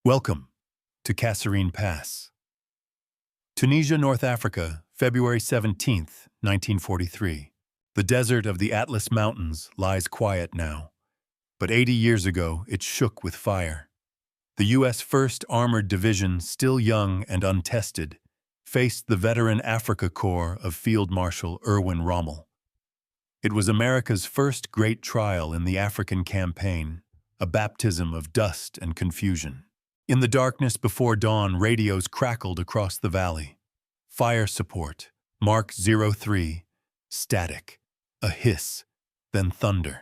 Welcome to Kasserine Pass. Tunisia, North Africa, February 17th, 1943. The desert of the Atlas Mountains lies quiet now, but 80 years ago it shook with fire. The U.S. 1st Armored Division, still young and untested, faced the veteran Africa Corps of Field Marshal Erwin Rommel. It was America's first great trial in the African campaign, a baptism of dust and confusion. In the darkness before dawn, radios crackled across the valley. Fire support, Mark 03, static, a hiss, then thunder.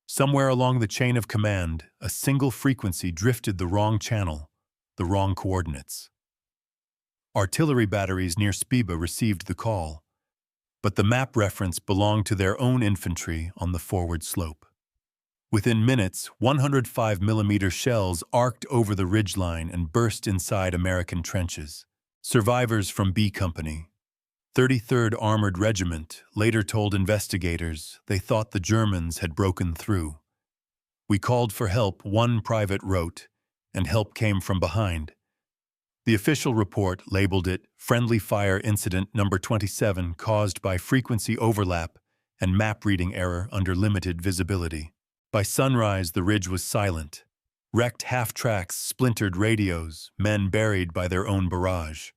Somewhere along the chain of command, a single frequency drifted the wrong channel, the wrong coordinates. Artillery batteries near Spiba received the call, but the map reference belonged to their own infantry on the forward slope. Within minutes, 105mm shells arced over the ridgeline and burst inside American trenches. Survivors from B Company, 33rd Armored Regiment, later told investigators they thought the Germans had broken through. "We called for help," one private wrote, "and help came from behind." The official report labeled it Friendly Fire Incident Number 27 caused by frequency overlap and map reading error under limited visibility. By sunrise, the ridge was silent. Wrecked half-tracks, splintered radios, men buried by their own barrage.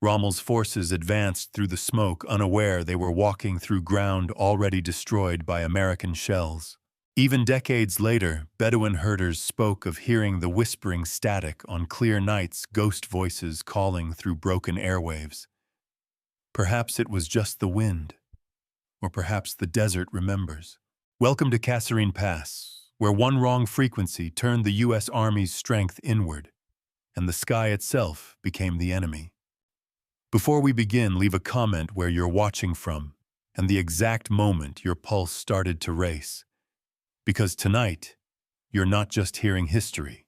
Rommel's forces advanced through the smoke, unaware they were walking through ground already destroyed by American shells. Even decades later, Bedouin herders spoke of hearing the whispering static on clear nights, ghost voices calling through broken airwaves. Perhaps it was just the wind, or perhaps the desert remembers. Welcome to Kasserine Pass, where one wrong frequency turned the U.S. Army's strength inward, and the sky itself became the enemy. Before we begin, leave a comment where you're watching from and the exact moment your pulse started to race. Because tonight, you're not just hearing history,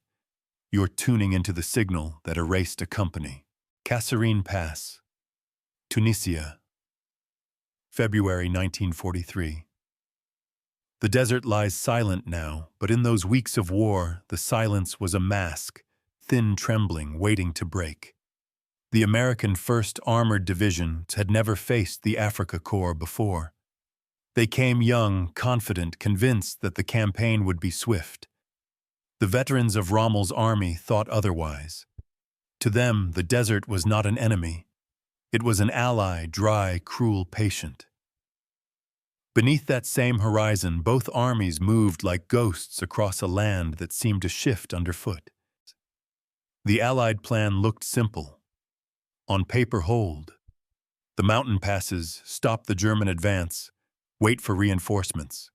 you're tuning into the signal that erased a company. Kasserine Pass, Tunisia, February 1943. The desert lies silent now, but in those weeks of war, the silence was a mask, thin trembling, waiting to break. The American 1st Armored Division had never faced the Africa Corps before. They came young, confident, convinced that the campaign would be swift. The veterans of Rommel's army thought otherwise. To them, the desert was not an enemy. It was an ally, dry, cruel, patient. Beneath that same horizon, both armies moved like ghosts across a land that seemed to shift underfoot. The Allied plan looked simple. On paper, hold. The mountain passes, stop the German advance, wait for reinforcements.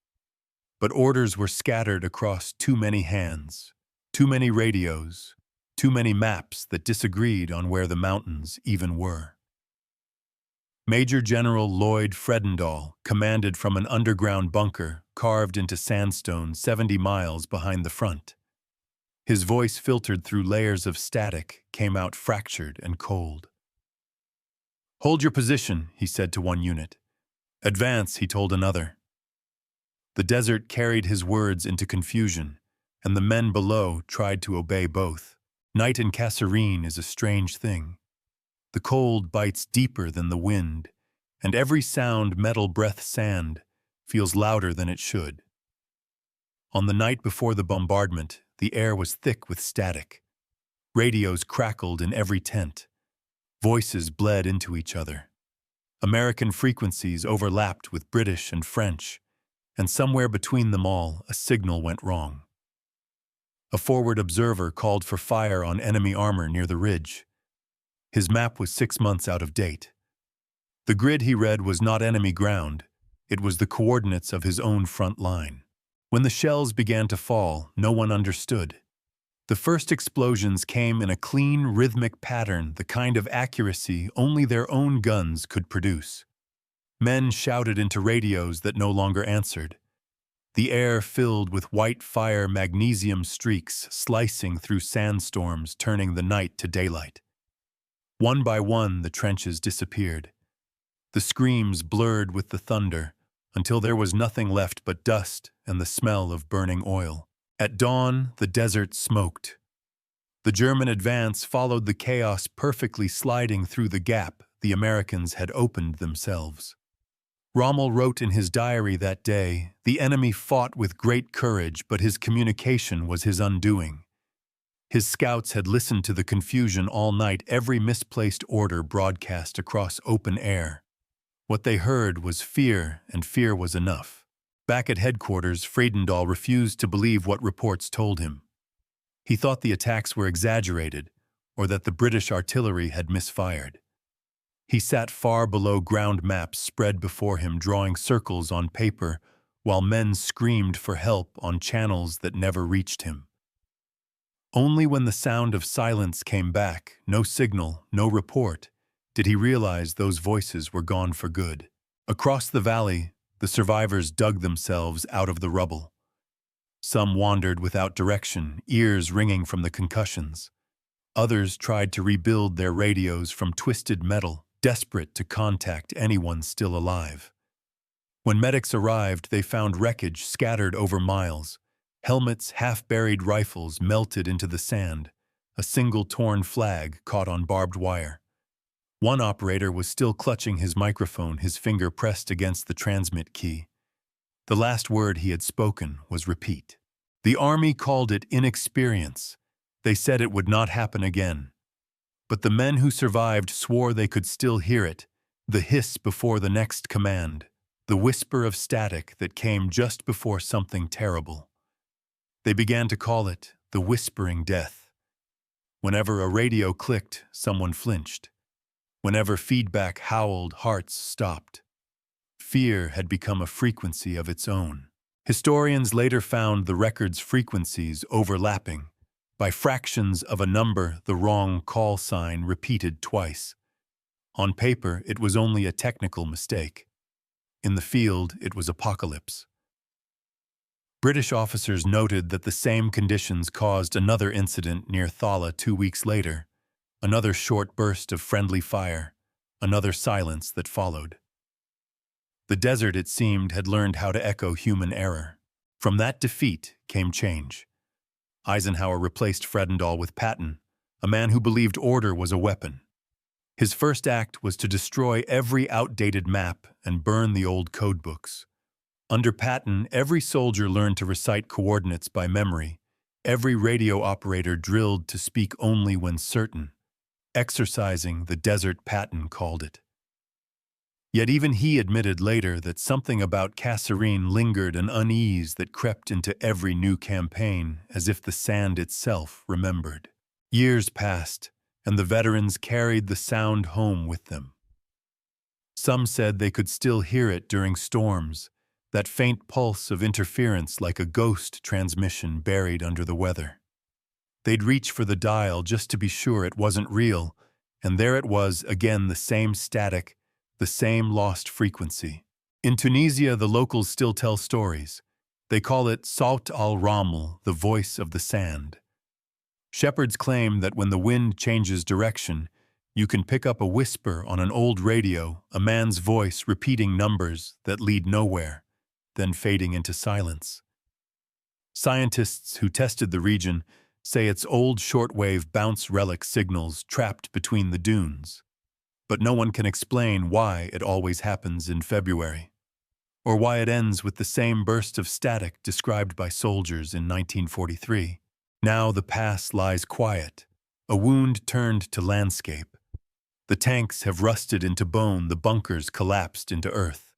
But orders were scattered across too many hands, too many radios, too many maps that disagreed on where the mountains even were. Major General Lloyd Fredendall commanded from an underground bunker carved into sandstone 70 miles behind the front. His voice, filtered through layers of static, came out fractured and cold. "Hold your position," he said to one unit. "Advance," he told another. The desert carried his words into confusion, and the men below tried to obey both. Night in Kasserine is a strange thing. The cold bites deeper than the wind, and every sound, metal breath, sand, feels louder than it should. On the night before the bombardment, the air was thick with static. Radios crackled in every tent. Voices bled into each other. American frequencies overlapped with British and French, and somewhere between them all, a signal went wrong. A forward observer called for fire on enemy armor near the ridge. His map was 6 months out of date. The grid he read was not enemy ground, it was the coordinates of his own front line. When the shells began to fall, no one understood. The first explosions came in a clean, rhythmic pattern, the kind of accuracy only their own guns could produce. Men shouted into radios that no longer answered. The air filled with white fire, magnesium streaks slicing through sandstorms, turning the night to daylight. One by one, the trenches disappeared. The screams blurred with the thunder, until there was nothing left but dust and the smell of burning oil. At dawn, the desert smoked. The German advance followed the chaos, perfectly sliding through the gap the Americans had opened themselves. Rommel wrote in his diary that day, "The enemy fought with great courage, but his communication was his undoing. His scouts had listened to the confusion all night, every misplaced order broadcast across open air. What they heard was fear, and fear was enough." Back at headquarters, Fredendall refused to believe what reports told him. He thought the attacks were exaggerated, or that the British artillery had misfired. He sat far below ground maps spread before him, drawing circles on paper, while men screamed for help on channels that never reached him. Only when the sound of silence came back, no signal, no report, did he realize those voices were gone for good. Across the valley, the survivors dug themselves out of the rubble. Some wandered without direction, ears ringing from the concussions. Others tried to rebuild their radios from twisted metal, desperate to contact anyone still alive. When medics arrived, they found wreckage scattered over miles. Helmets, half-buried rifles melted into the sand, a single torn flag caught on barbed wire. One operator was still clutching his microphone, his finger pressed against the transmit key. The last word he had spoken was repeat. The army called it inexperience. They said it would not happen again. But the men who survived swore they could still hear it, the hiss before the next command, the whisper of static that came just before something terrible. They began to call it the whispering death. Whenever a radio clicked, someone flinched. Whenever feedback howled, hearts stopped. Fear had become a frequency of its own. Historians later found the record's frequencies overlapping. By fractions of a number, the wrong call sign repeated twice. On paper, it was only a technical mistake. In the field, it was apocalypse. British officers noted that the same conditions caused another incident near Thala 2 weeks later. Another short burst of friendly fire, another silence that followed. The desert, it seemed, had learned how to echo human error. From that defeat came change. Eisenhower replaced Fredendall with Patton, a man who believed order was a weapon. His first act was to destroy every outdated map and burn the old codebooks. Under Patton, every soldier learned to recite coordinates by memory. Every radio operator drilled to speak only when certain. Exercising the desert, Patton called it. Yet even he admitted later that something about Kasserine lingered, an unease that crept into every new campaign, as if the sand itself remembered. Years passed, and the veterans carried the sound home with them. Some said they could still hear it during storms, that faint pulse of interference like a ghost transmission buried under the weather. They'd reach for the dial just to be sure it wasn't real, and there it was again, the same static, the same lost frequency. In Tunisia, the locals still tell stories. They call it Sawt al-Raml, the voice of the sand. Shepherds claim that when the wind changes direction, you can pick up a whisper on an old radio, a man's voice repeating numbers that lead nowhere, then fading into silence. Scientists who tested the region say it's old shortwave bounce relic signals trapped between the dunes. But no one can explain why it always happens in February, or why it ends with the same burst of static described by soldiers in 1943. Now the pass lies quiet, a wound turned to landscape. The tanks have rusted into bone, the bunkers collapsed into earth.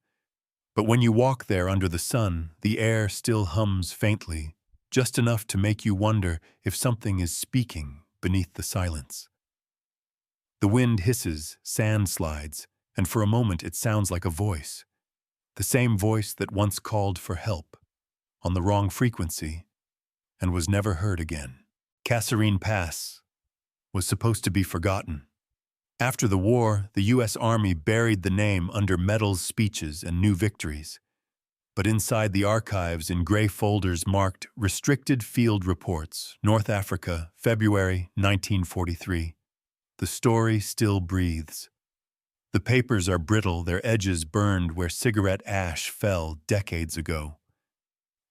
But when you walk there under the sun, the air still hums faintly, just enough to make you wonder if something is speaking beneath the silence. The wind hisses, sand slides, and for a moment it sounds like a voice. The same voice that once called for help, on the wrong frequency, and was never heard again. Kasserine Pass was supposed to be forgotten. After the war, the U.S. Army buried the name under medals, speeches, and new victories. But inside the archives, in gray folders marked Restricted Field Reports, North Africa, February 1943, the story still breathes. The papers are brittle, their edges burned where cigarette ash fell decades ago.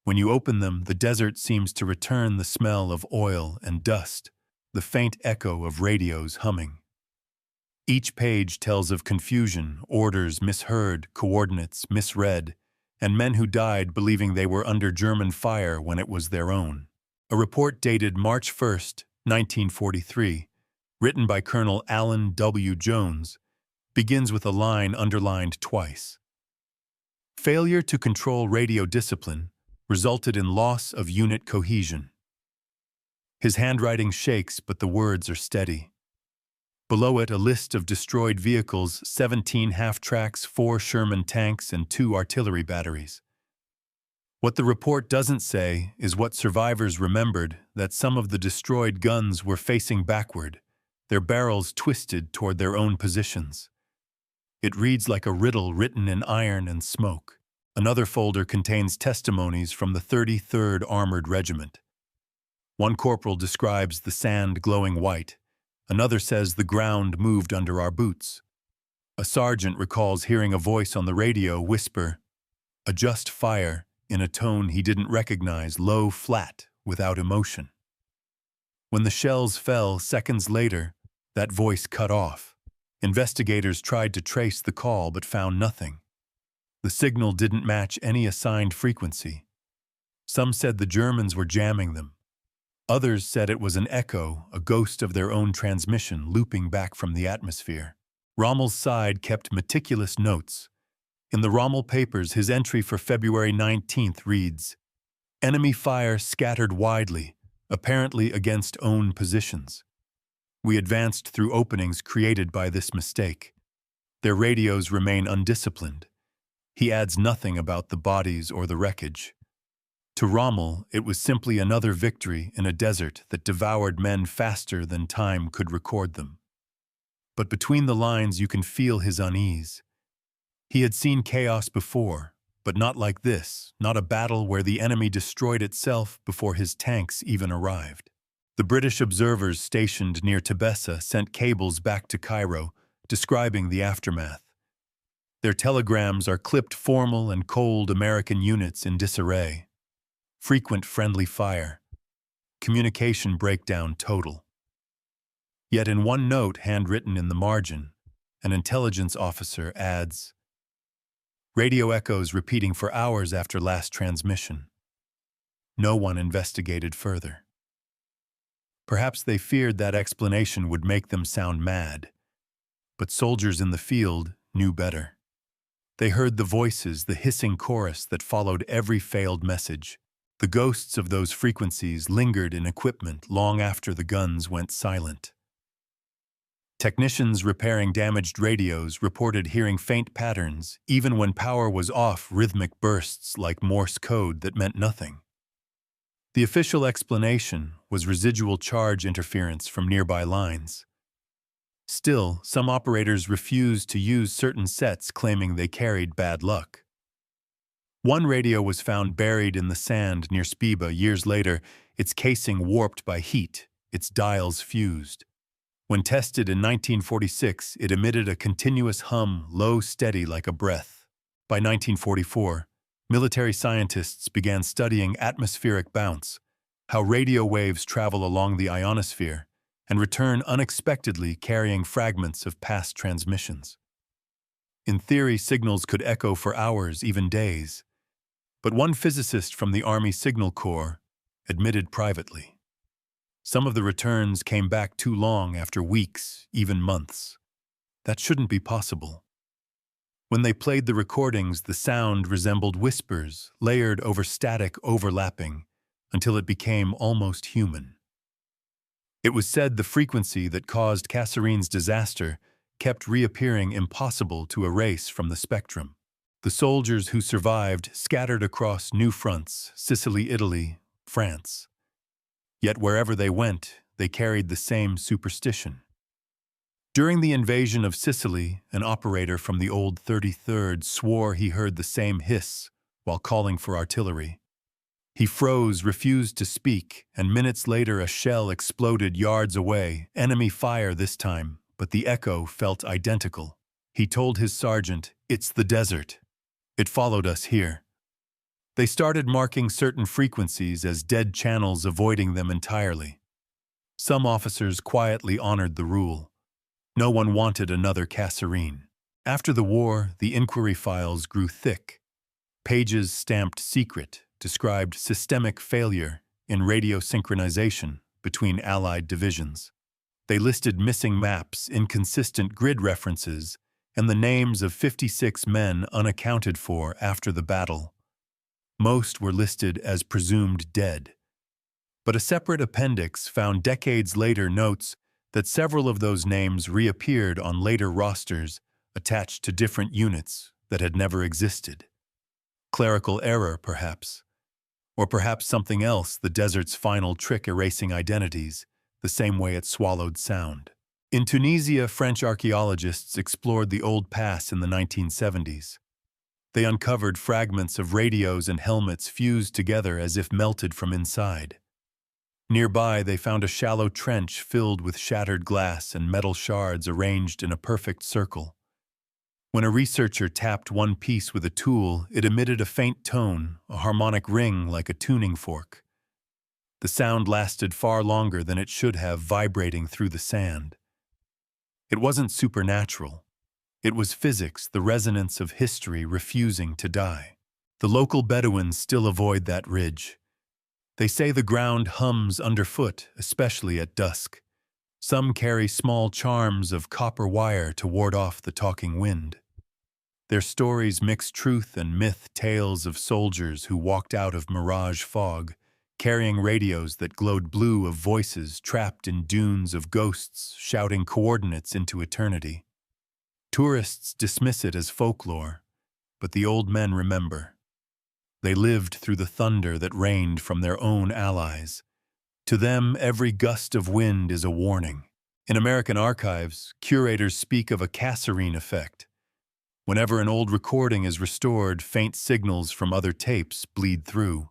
When you open them, the desert seems to return the smell of oil and dust, the faint echo of radios humming. Each page tells of confusion, orders misheard, coordinates misread, and men who died believing they were under German fire when it was their own. A report dated March 1st, 1943, written by Colonel Alan W. Jones, begins with a line underlined twice. Failure to control radio discipline resulted in loss of unit cohesion. His handwriting shakes, but the words are steady. Below it, a list of destroyed vehicles, 17 half-tracks, 4 Sherman tanks, and 2 artillery batteries. What the report doesn't say is what survivors remembered, that some of the destroyed guns were facing backward, their barrels twisted toward their own positions. It reads like a riddle written in iron and smoke. Another folder contains testimonies from the 33rd Armored Regiment. One corporal describes the sand glowing white. Another says the ground moved under our boots. A sergeant recalls hearing a voice on the radio whisper, "Adjust fire," in a tone he didn't recognize, low, flat, without emotion. When the shells fell seconds later, that voice cut off. Investigators tried to trace the call but found nothing. The signal didn't match any assigned frequency. Some said the Germans were jamming them. Others said it was an echo, a ghost of their own transmission looping back from the atmosphere. Rommel's side kept meticulous notes. In the Rommel papers, his entry for February 19th reads, "Enemy fire scattered widely, apparently against own positions. We advanced through openings created by this mistake. Their radios remain undisciplined." He adds nothing about the bodies or the wreckage. To Rommel, it was simply another victory in a desert that devoured men faster than time could record them. But between the lines you can feel his unease. He had seen chaos before, but not like this, not a battle where the enemy destroyed itself before his tanks even arrived. The British observers stationed near Tebessa sent cables back to Cairo, describing the aftermath. Their telegrams are clipped formal and cold American units in disarray. Frequent friendly fire. Communication breakdown total. Yet in one note handwritten in the margin, an intelligence officer adds, "Radio echoes repeating for hours after last transmission." No one investigated further. Perhaps they feared that explanation would make them sound mad. But soldiers in the field knew better. They heard the voices, the hissing chorus that followed every failed message. The ghosts of those frequencies lingered in equipment long after the guns went silent. Technicians repairing damaged radios reported hearing faint patterns, even when power was off, rhythmic bursts like Morse code that meant nothing. The official explanation was residual charge interference from nearby lines. Still, some operators refused to use certain sets, claiming they carried bad luck. One radio was found buried in the sand near Spiba years later, its casing warped by heat, its dials fused. When tested in 1946, it emitted a continuous hum, low, steady like a breath. By 1944, military scientists began studying atmospheric bounce, how radio waves travel along the ionosphere and return unexpectedly carrying fragments of past transmissions. In theory, signals could echo for hours, even days. But one physicist from the Army Signal Corps admitted privately, some of the returns came back too long after weeks, even months. That shouldn't be possible. When they played the recordings, the sound resembled whispers, layered over static overlapping, until it became almost human. It was said the frequency that caused Kasserine's disaster kept reappearing, impossible to erase from the spectrum. The soldiers who survived scattered across new fronts, Sicily, Italy, France. Yet wherever they went, they carried the same superstition. During the invasion of Sicily, an operator from the old 33rd swore he heard the same hiss while calling for artillery. He froze, refused to speak, and minutes later a shell exploded yards away, enemy fire this time, but the echo felt identical. He told his sergeant, "It's the desert. It followed us here." They started marking certain frequencies as dead channels, avoiding them entirely. Some officers quietly honored the rule. No one wanted another Kasserine. After the war, the inquiry files grew thick. Pages stamped secret described systemic failure in radio synchronization between Allied divisions. They listed missing maps, inconsistent grid references, and the names of 56 men unaccounted for after the battle. Most were listed as presumed dead. But a separate appendix found decades later notes that several of those names reappeared on later rosters attached to different units that had never existed. Clerical error, perhaps. Or perhaps something else, the desert's final trick erasing identities, the same way it swallowed sound. In Tunisia, French archaeologists explored the old pass in the 1970s. They uncovered fragments of radios and helmets fused together as if melted from inside. Nearby, they found a shallow trench filled with shattered glass and metal shards arranged in a perfect circle. When a researcher tapped one piece with a tool, it emitted a faint tone, a harmonic ring like a tuning fork. The sound lasted far longer than it should have, vibrating through the sand. It wasn't supernatural. It was physics, the resonance of history refusing to die. The local Bedouins still avoid that ridge. They say the ground hums underfoot, especially at dusk. Some carry small charms of copper wire to ward off the talking wind. Their stories mix truth and myth, tales of soldiers who walked out of mirage fog, carrying radios that glowed blue, of voices trapped in dunes of ghosts shouting coordinates into eternity. Tourists dismiss it as folklore, but the old men remember. They lived through the thunder that rained from their own allies. To them, every gust of wind is a warning. In American archives, curators speak of a Kasserine effect. Whenever an old recording is restored, faint signals from other tapes bleed through.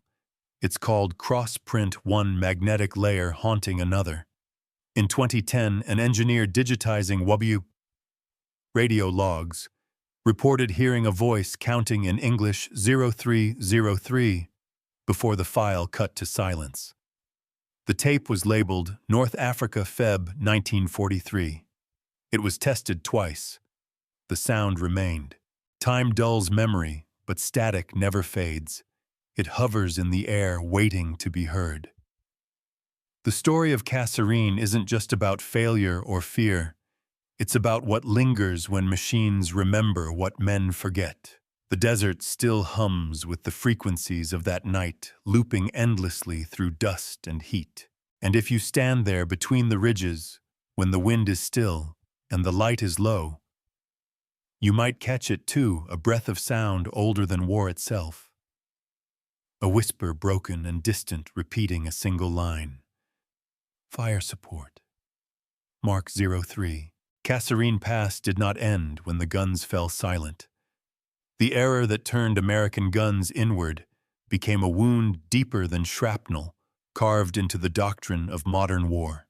It's called cross-print, one magnetic layer haunting another. In 2010, an engineer digitizing WW radio logs reported hearing a voice counting in English 0303 before the file cut to silence. The tape was labeled North Africa Feb 1943. It was tested twice. The sound remained. Time dulls memory, but static never fades. It hovers in the air, waiting to be heard. The story of Kasserine isn't just about failure or fear. It's about what lingers when machines remember what men forget. The desert still hums with the frequencies of that night, looping endlessly through dust and heat. And if you stand there between the ridges, when the wind is still and the light is low, you might catch it too, a breath of sound older than war itself. A whisper broken and distant, repeating a single line. Fire support. Mark 03. Kasserine Pass did not end when the guns fell silent. The error that turned American guns inward became a wound deeper than shrapnel, carved into the doctrine of modern war.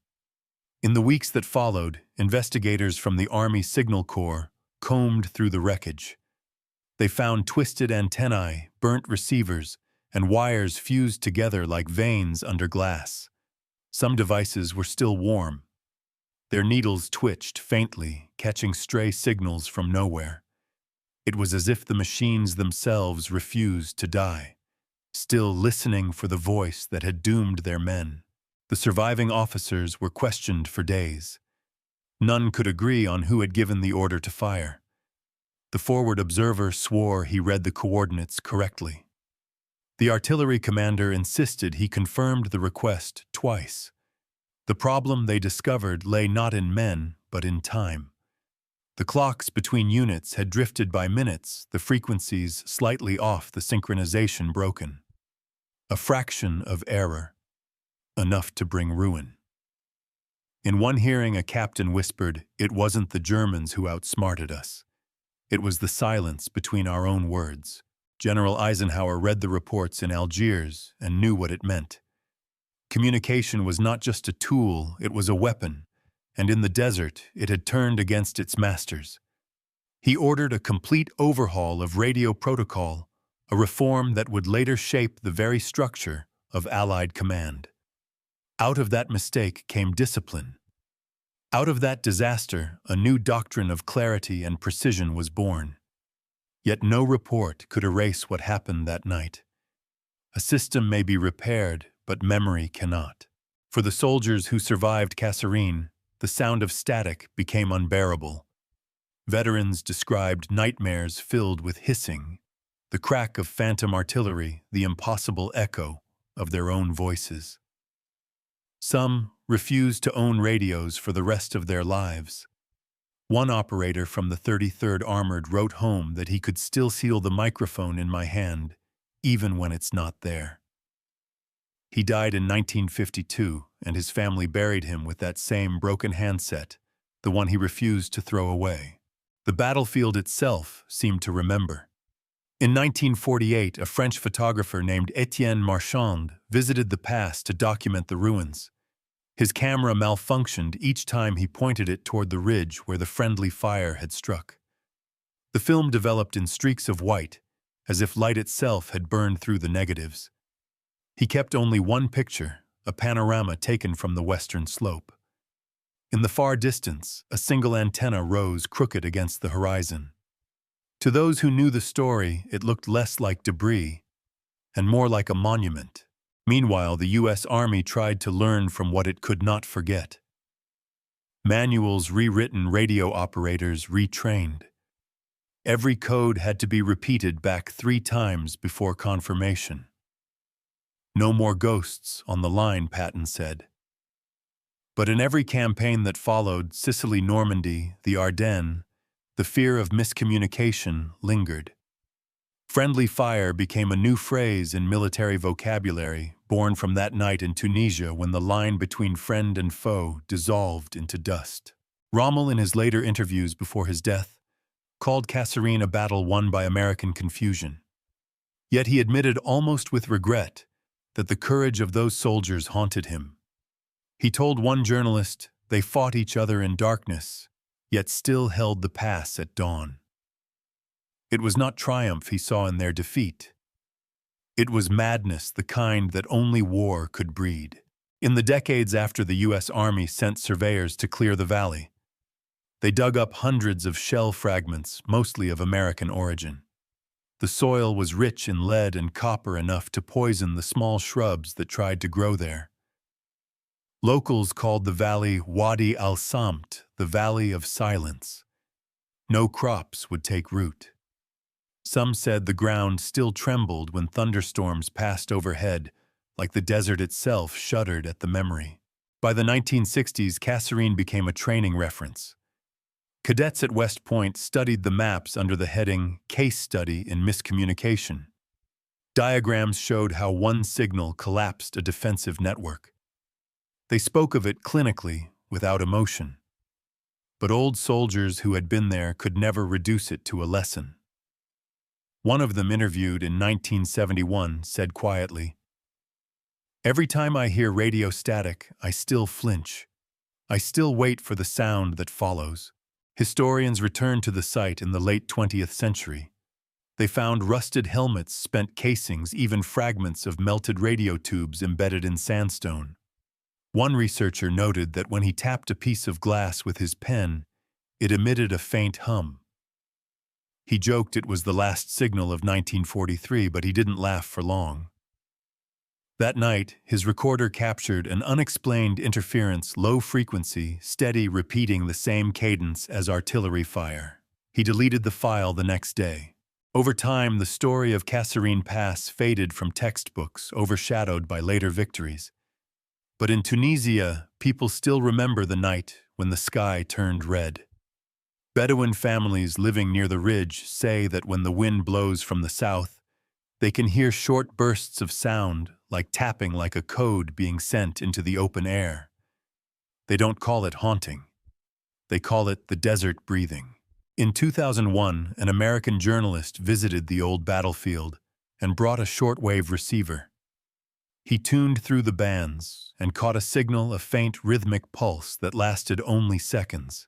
In the weeks that followed, investigators from the Army Signal Corps combed through the wreckage. They found twisted antennae, burnt receivers, and wires fused together like veins under glass. Some devices were still warm. Their needles twitched faintly, catching stray signals from nowhere. It was as if the machines themselves refused to die, still listening for the voice that had doomed their men. The surviving officers were questioned for days. None could agree on who had given the order to fire. The forward observer swore he read the coordinates correctly. The artillery commander insisted he confirmed the request twice. The problem they discovered lay not in men, but in time. The clocks between units had drifted by minutes, the frequencies slightly off, the synchronization broken. A fraction of error, enough to bring ruin. In one hearing, a captain whispered, "It wasn't the Germans who outsmarted us. It was the silence between our own words." General Eisenhower read the reports in Algiers and knew what it meant. Communication was not just a tool, it was a weapon, and in the desert it had turned against its masters. He ordered a complete overhaul of radio protocol, a reform that would later shape the very structure of Allied command. Out of that mistake came discipline. Out of that disaster, a new doctrine of clarity and precision was born. Yet no report could erase what happened that night. A system may be repaired, but memory cannot. For the soldiers who survived Kasserine, the sound of static became unbearable. Veterans described nightmares filled with hissing, the crack of phantom artillery, the impossible echo of their own voices. Some refused to own radios for the rest of their lives. One operator from the 33rd Armored wrote home that he could still feel the microphone in my hand, even when it's not there. He died in 1952, and his family buried him with that same broken handset, the one he refused to throw away. The battlefield itself seemed to remember. In 1948, a French photographer named Étienne Marchand visited the pass to document the ruins. His camera malfunctioned each time he pointed it toward the ridge where the friendly fire had struck. The film developed in streaks of white, as if light itself had burned through the negatives. He kept only one picture, a panorama taken from the western slope. In the far distance, a single antenna rose crooked against the horizon. To those who knew the story, it looked less like debris and more like a monument. Meanwhile, the U.S. Army tried to learn from what it could not forget. Manuals rewritten, radio operators retrained. Every code had to be repeated back 3 times before confirmation. No more ghosts on the line, Patton said. But in every campaign that followed, Sicily, Normandy, the Ardennes, the fear of miscommunication lingered. Friendly fire became a new phrase in military vocabulary, born from that night in Tunisia when the line between friend and foe dissolved into dust. Rommel, in his later interviews before his death, called Kasserine a battle won by American confusion. Yet he admitted almost with regret that the courage of those soldiers haunted him. He told one journalist they fought each other in darkness, yet still held the pass at dawn. It was not triumph he saw in their defeat. It was madness, the kind that only war could breed. In the decades after the U.S. Army sent surveyors to clear the valley, they dug up hundreds of shell fragments, mostly of American origin. The soil was rich in lead and copper, enough to poison the small shrubs that tried to grow there. Locals called the valley Wadi al-Samt, the Valley of Silence. No crops would take root. Some said the ground still trembled when thunderstorms passed overhead, like the desert itself shuddered at the memory. By the 1960s, Kasserine became a training reference. Cadets at West Point studied the maps under the heading Case Study in Miscommunication. Diagrams showed how one signal collapsed a defensive network. They spoke of it clinically, without emotion. But old soldiers who had been there could never reduce it to a lesson. One of them, interviewed in 1971, said quietly, "Every time I hear radio static, I still flinch. I still wait for the sound that follows." Historians returned to the site in the late 20th century. They found rusted helmets, spent casings, even fragments of melted radio tubes embedded in sandstone. One researcher noted that when he tapped a piece of glass with his pen, it emitted a faint hum. He joked it was the last signal of 1943, but he didn't laugh for long. That night, his recorder captured an unexplained interference, low frequency, steady, repeating the same cadence as artillery fire. He deleted the file the next day. Over time, the story of Kasserine Pass faded from textbooks, overshadowed by later victories. But in Tunisia, people still remember the night when the sky turned red. Bedouin families living near the ridge say that when the wind blows from the south, they can hear short bursts of sound, like tapping, like a code being sent into the open air. They don't call it haunting. They call it the desert breathing. In 2001, an American journalist visited the old battlefield and brought a shortwave receiver. He tuned through the bands and caught a signal, a faint rhythmic pulse that lasted only seconds.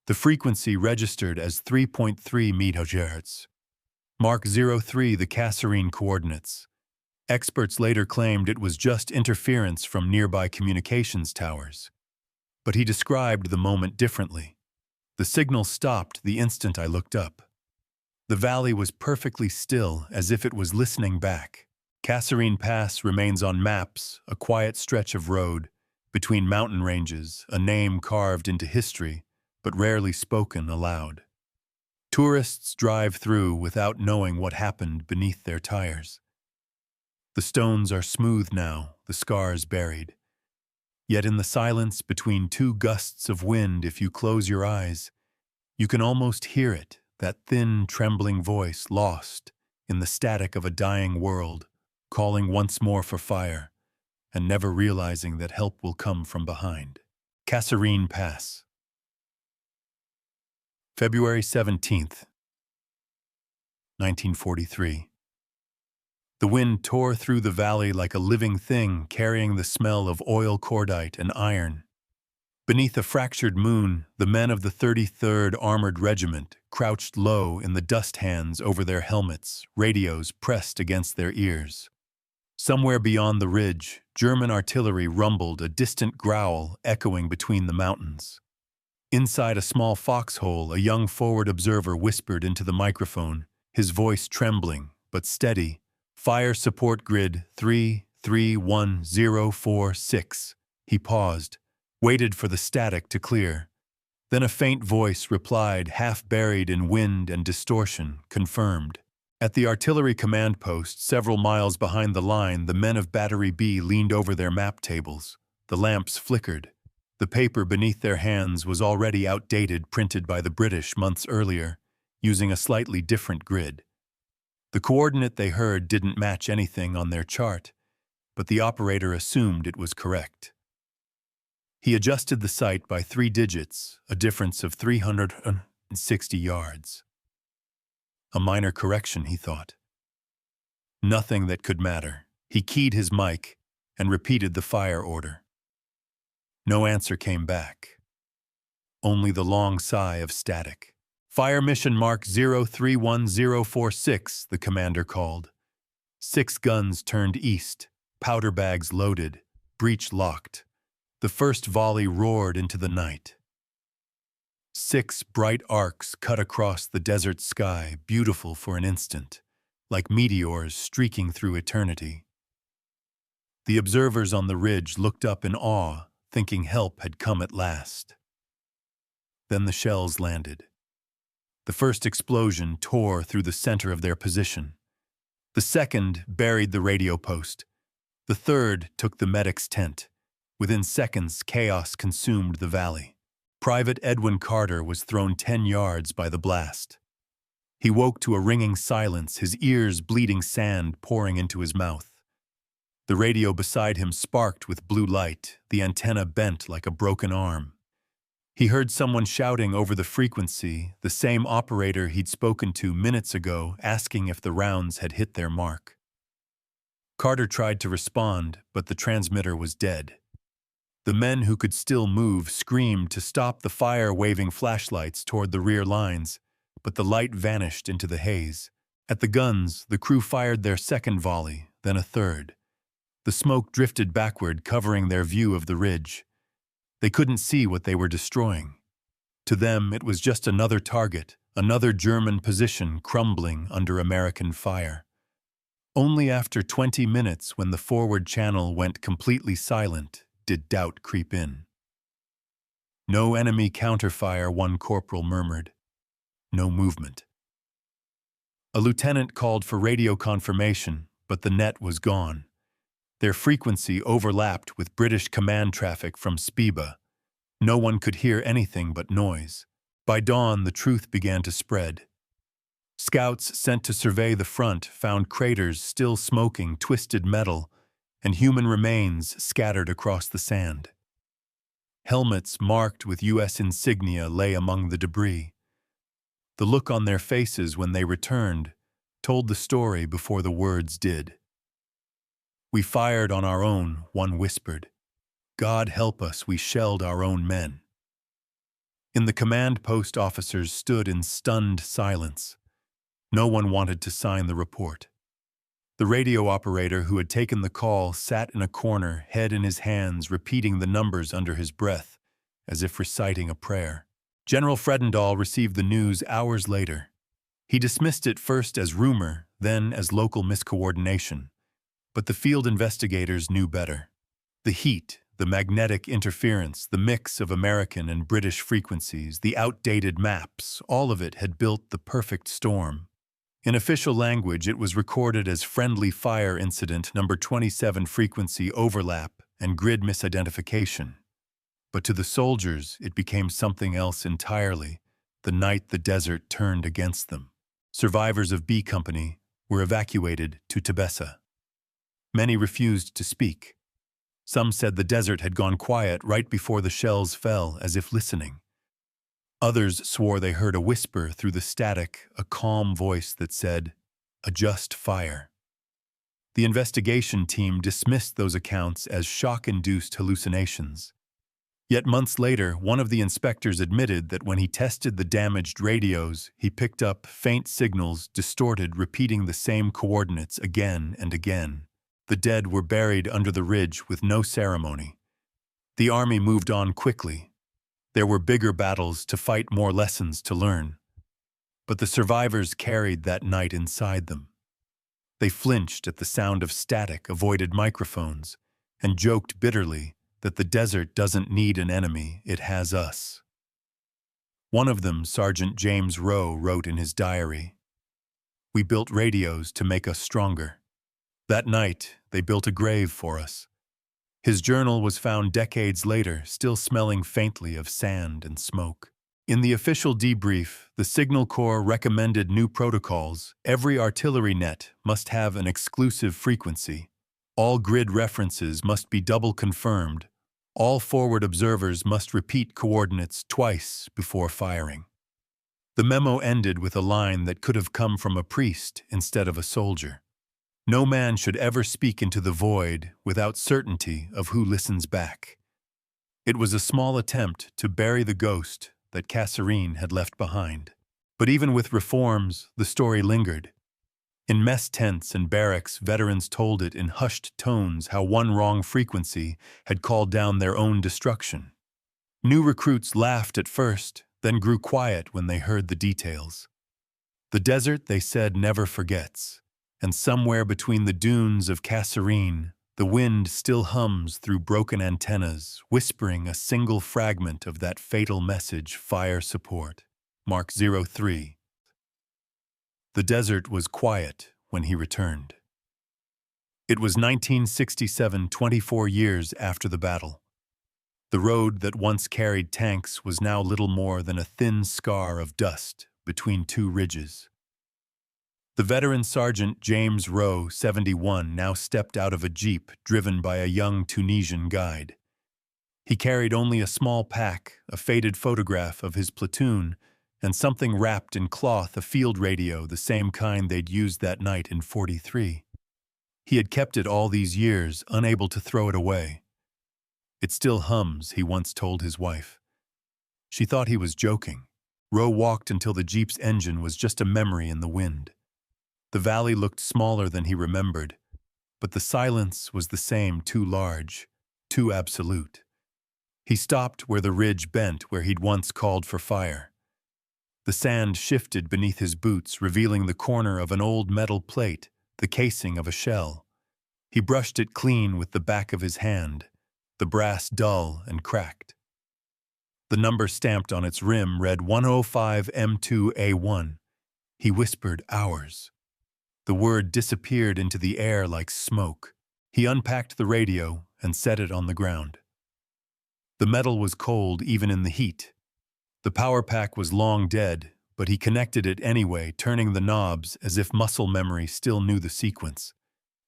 The frequency registered as 3.3 MHz. Mark 03, the Kasserine coordinates. Experts later claimed it was just interference from nearby communications towers. But he described the moment differently. The signal stopped the instant I looked up. The valley was perfectly still, as if it was listening back. Kasserine Pass remains on maps, a quiet stretch of road, between mountain ranges, a name carved into history, but rarely spoken aloud. Tourists drive through without knowing what happened beneath their tires. The stones are smooth now, the scars buried. Yet in the silence between two gusts of wind, if you close your eyes, you can almost hear it, that thin, trembling voice lost in the static of a dying world, calling once more for fire, and never realizing that help will come from behind. Kasserine Pass. February 17th, 1943. The wind tore through the valley like a living thing, carrying the smell of oil cordite and iron. Beneath a fractured moon, the men of the 33rd Armored Regiment crouched low in the dust hands over their helmets, radios pressed against their ears. Somewhere beyond the ridge, German artillery rumbled, a distant growl echoing between the mountains. Inside a small foxhole, a young forward observer whispered into the microphone, his voice trembling but steady, "Fire support grid 331046. He paused, waited for the static to clear. Then a faint voice replied, half buried in wind and distortion, confirmed. At the artillery command post, several miles behind the line, the men of Battery B leaned over their map tables. The lamps flickered. The paper beneath their hands was already outdated, printed by the British months earlier, using a slightly different grid. The coordinate they heard didn't match anything on their chart, but the operator assumed it was correct. He adjusted the sight by 3 digits, a difference of 360 yards. A minor correction, he thought. Nothing that could matter. He keyed his mic and repeated the fire order. No answer came back. Only the long sigh of static. "Fire mission mark 031046, the commander called. 6 guns turned east, powder bags loaded, breech locked. The first volley roared into the night. 6 bright arcs cut across the desert sky, beautiful for an instant, like meteors streaking through eternity. The observers on the ridge looked up in awe, thinking help had come at last. Then the shells landed. The first explosion tore through the center of their position. The second buried the radio post. The third took the medic's tent. Within seconds, chaos consumed the valley. Private Edwin Carter was thrown 10 yards by the blast. He woke to a ringing silence, his ears bleeding sand pouring into his mouth. The radio beside him sparked with blue light, the antenna bent like a broken arm. He heard someone shouting over the frequency, the same operator he'd spoken to minutes ago, asking if the rounds had hit their mark. Carter tried to respond, but the transmitter was dead. The men who could still move screamed to stop the fire, waving flashlights toward the rear lines, but the light vanished into the haze. At the guns, the crew fired their second volley, then a third. The smoke drifted backward, covering their view of the ridge. They couldn't see what they were destroying. To them, it was just another target, another German position crumbling under American fire. Only after 20 minutes, when the forward channel went completely silent, did doubt creep in. "No enemy counterfire," one corporal murmured. No movement. A lieutenant called for radio confirmation, but the net was gone. Their frequency overlapped with British command traffic from Speba. No one could hear anything but noise. By dawn, the truth began to spread. Scouts sent to survey the front found craters still smoking twisted metal and human remains scattered across the sand. Helmets marked with U.S. insignia lay among the debris. The look on their faces when they returned told the story before the words did. "We fired on our own," one whispered. "God help us, we shelled our own men." In the command post, officers stood in stunned silence. No one wanted to sign the report. The radio operator who had taken the call sat in a corner, head in his hands, repeating the numbers under his breath, as if reciting a prayer. General Fredendall received the news hours later. He dismissed it first as rumor, then as local miscoordination. But the field investigators knew better. The heat, the magnetic interference, the mix of American and British frequencies, the outdated maps, all of it had built the perfect storm. In official language, it was recorded as Friendly Fire Incident Number 27 frequency overlap and grid misidentification. But to the soldiers, it became something else entirely, the night the desert turned against them. Survivors of B Company were evacuated to Tebessa. Many refused to speak. Some said the desert had gone quiet right before the shells fell, as if listening. Others swore they heard a whisper through the static, a calm voice that said, "Adjust fire." The investigation team dismissed those accounts as shock-induced hallucinations. Yet months later, one of the inspectors admitted that when he tested the damaged radios, he picked up faint signals, distorted, repeating the same coordinates again and again. The dead were buried under the ridge with no ceremony. The army moved on quickly. There were bigger battles to fight, more lessons to learn. But the survivors carried that night inside them. They flinched at the sound of static, avoided microphones, and joked bitterly that the desert doesn't need an enemy, it has us. One of them, Sergeant James Rowe, wrote in his diary, "We built radios to make us stronger. That night, they built a grave for us." His journal was found decades later, still smelling faintly of sand and smoke. In the official debrief, the Signal Corps recommended new protocols. Every artillery net must have an exclusive frequency. All grid references must be double confirmed. All forward observers must repeat coordinates twice before firing. The memo ended with a line that could have come from a priest instead of a soldier. No man should ever speak into the void without certainty of who listens back. It was a small attempt to bury the ghost that Kasserine had left behind. But even with reforms, the story lingered. In mess tents and barracks, veterans told it in hushed tones how one wrong frequency had called down their own destruction. New recruits laughed at first, then grew quiet when they heard the details. The desert, they said, never forgets, and somewhere between the dunes of Kasserine, the wind still hums through broken antennas, whispering a single fragment of that fatal message, fire support. Mark 03. The desert was quiet when he returned. It was 1967, 24 years after the battle. The road that once carried tanks was now little more than a thin scar of dust between two ridges. The veteran Sergeant James Rowe, 71, now stepped out of a jeep driven by a young Tunisian guide. He carried only a small pack, a faded photograph of his platoon, and something wrapped in cloth, a field radio, the same kind they'd used that night in 43. He had kept it all these years, unable to throw it away. "It still hums," he once told his wife. She thought he was joking. Rowe walked until the jeep's engine was just a memory in the wind. The valley looked smaller than he remembered, but the silence was the same, too large, too absolute. He stopped where the ridge bent, where he'd once called for fire. The sand shifted beneath his boots, revealing the corner of an old metal plate, the casing of a shell. He brushed it clean with the back of his hand, the brass dull and cracked. The number stamped on its rim read 105 M2A1. He whispered, "Ours." The word disappeared into the air like smoke. He unpacked the radio and set it on the ground. The metal was cold even in the heat. The power pack was long dead, but he connected it anyway, turning the knobs as if muscle memory still knew the sequence.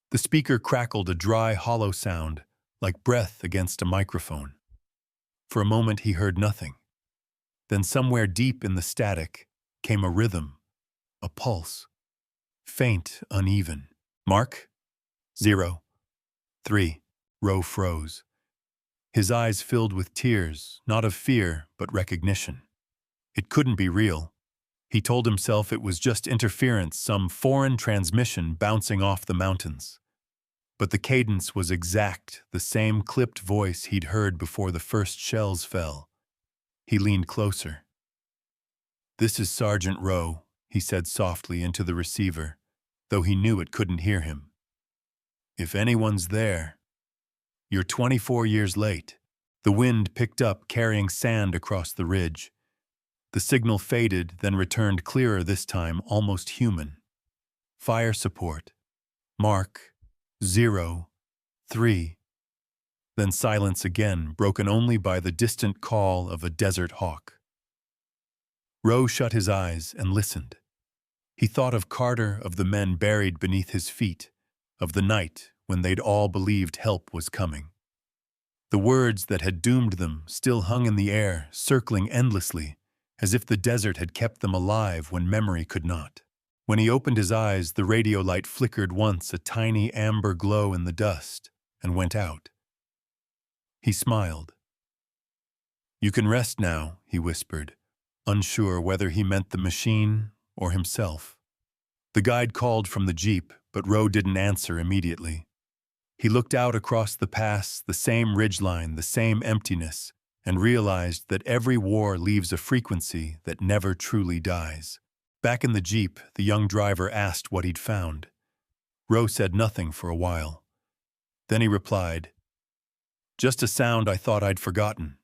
The speaker crackled a dry, hollow sound, like breath against a microphone. For a moment he heard nothing. Then somewhere deep in the static came a rhythm, a pulse. Faint, uneven. "Mark? 0. 3. Rowe froze. His eyes filled with tears, not of fear, but recognition. It couldn't be real. He told himself it was just interference, some foreign transmission bouncing off the mountains. But the cadence was exact, the same clipped voice he'd heard before the first shells fell. He leaned closer. "This is Sergeant Rowe," he said softly into the receiver, though he knew it couldn't hear him. "If anyone's there, you're 24 years late." The wind picked up, carrying sand across the ridge. The signal faded, then returned clearer this time, almost human. "Fire support. Mark 03. Then silence again, broken only by the distant call of a desert hawk. Rowe shut his eyes and listened. He thought of Carter, of the men buried beneath his feet, of the night when they'd all believed help was coming. The words that had doomed them still hung in the air, circling endlessly, as if the desert had kept them alive when memory could not. When he opened his eyes, the radio light flickered once, a tiny amber glow in the dust, and went out. He smiled. "You can rest now," he whispered, unsure whether he meant the machine or himself. The guide called from the jeep, but Rowe didn't answer immediately. He looked out across the pass, the same ridgeline, the same emptiness, and realized that every war leaves a frequency that never truly dies. Back in the jeep, the young driver asked what he'd found. Rowe said nothing for a while. Then he replied, "Just a sound I thought I'd forgotten."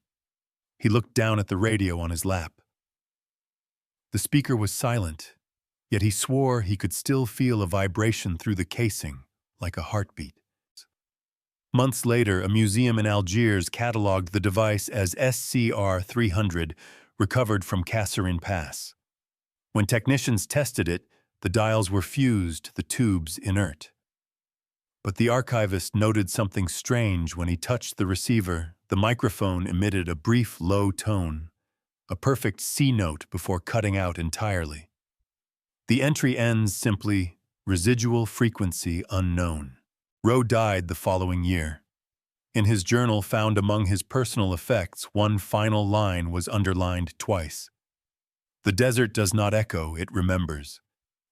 He looked down at the radio on his lap. The speaker was silent, yet he swore he could still feel a vibration through the casing, like a heartbeat. Months later, a museum in Algiers catalogued the device as SCR-300, recovered from Kasserine Pass. When technicians tested it, the dials were fused, the tubes inert. But the archivist noted something strange when he touched the receiver. The microphone emitted a brief low tone, a perfect C note before cutting out entirely. The entry ends simply, "Residual frequency unknown." Rowe died the following year. In his journal found among his personal effects, one final line was underlined twice. "The desert does not echo, it remembers."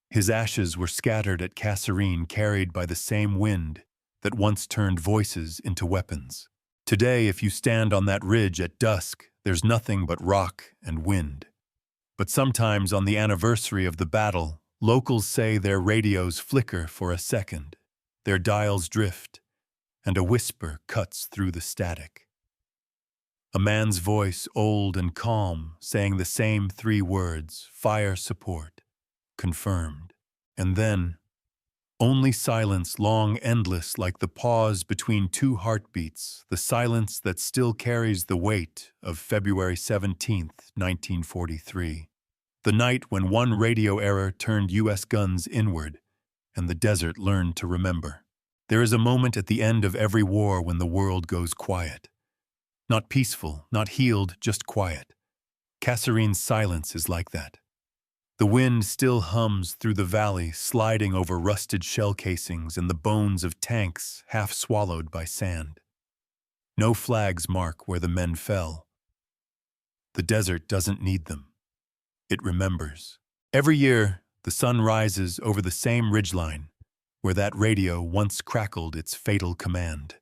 His ashes were scattered at Kasserine, carried by the same wind that once turned voices into weapons. Today, if you stand on that ridge at dusk, there's nothing but rock and wind. But sometimes on the anniversary of the battle, locals say their radios flicker for a second, their dials drift, and a whisper cuts through the static. A man's voice, old and calm, saying the same three words, "Fire support," confirmed. And then, only silence, long, endless, like the pause between two heartbeats, the silence that still carries the weight of February 17th, 1943. The night when one radio error turned U.S. guns inward, and the desert learned to remember. There is a moment at the end of every war when the world goes quiet. Not peaceful, not healed, just quiet. Kasserine's silence is like that. The wind still hums through the valley, sliding over rusted shell casings and the bones of tanks half swallowed by sand. No flags mark where the men fell. The desert doesn't need them. It remembers. Every year, the sun rises over the same ridgeline, where that radio once crackled its fatal command.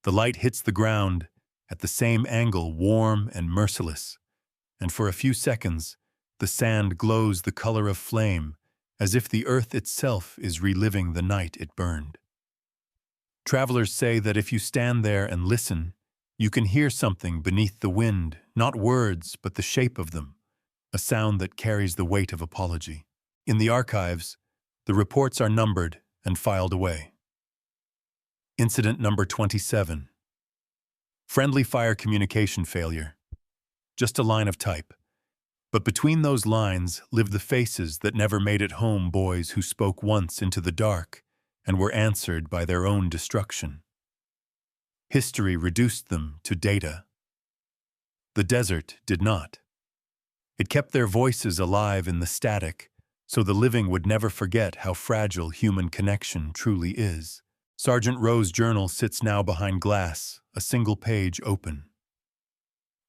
The light hits the ground at the same angle, warm and merciless, and for a few seconds, the sand glows the color of flame, as if the earth itself is reliving the night it burned. Travelers say that if you stand there and listen, you can hear something beneath the wind, not words, but the shape of them, a sound that carries the weight of apology. In the archives, the reports are numbered and filed away. Incident number 27. Friendly fire communication failure. Just a line of type. But between those lines live the faces that never made it home, boys who spoke once into the dark and were answered by their own destruction. History reduced them to data. The desert did not. It kept their voices alive in the static, so the living would never forget how fragile human connection truly is. Sergeant Rowe's journal sits now behind glass, a single page open.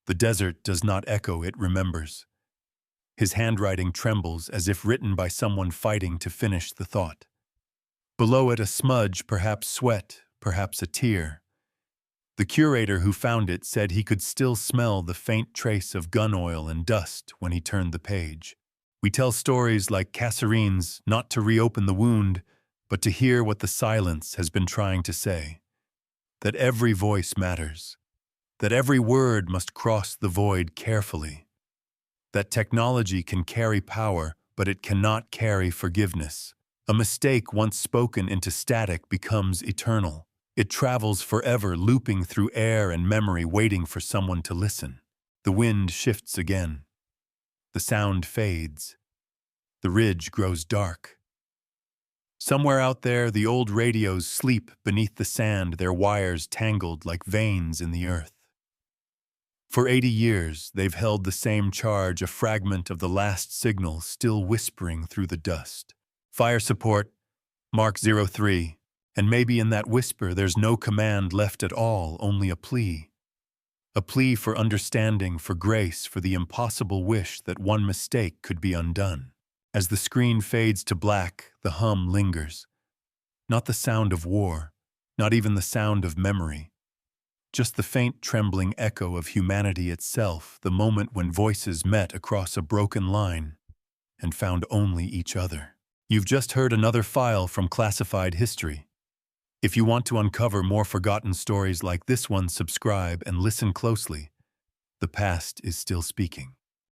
The desert does not echo, it remembers. His handwriting trembles as if written by someone fighting to finish the thought. Below it, a smudge, perhaps sweat, perhaps a tear. The curator who found it said he could still smell the faint trace of gun oil and dust when he turned the page. We tell stories like Kasserine's not to reopen the wound, but to hear what the silence has been trying to say. That every voice matters. That every word must cross the void carefully. That technology can carry power, but it cannot carry forgiveness. A mistake once spoken into static becomes eternal. It travels forever, looping through air and memory, waiting for someone to listen. The wind shifts again. The sound fades. The ridge grows dark. Somewhere out there, the old radios sleep beneath the sand, their wires tangled like veins in the earth. For 80 years, they've held the same charge, a fragment of the last signal still whispering through the dust. Fire support, Mark 03. And maybe in that whisper there's no command left at all, only a plea. A plea for understanding, for grace, for the impossible wish that one mistake could be undone. As the screen fades to black, the hum lingers. Not the sound of war, not even the sound of memory. Just the faint trembling echo of humanity itself, the moment when voices met across a broken line and found only each other. You've just heard another file from Classified History. If you want to uncover more forgotten stories like this one, subscribe and listen closely. The past is still speaking.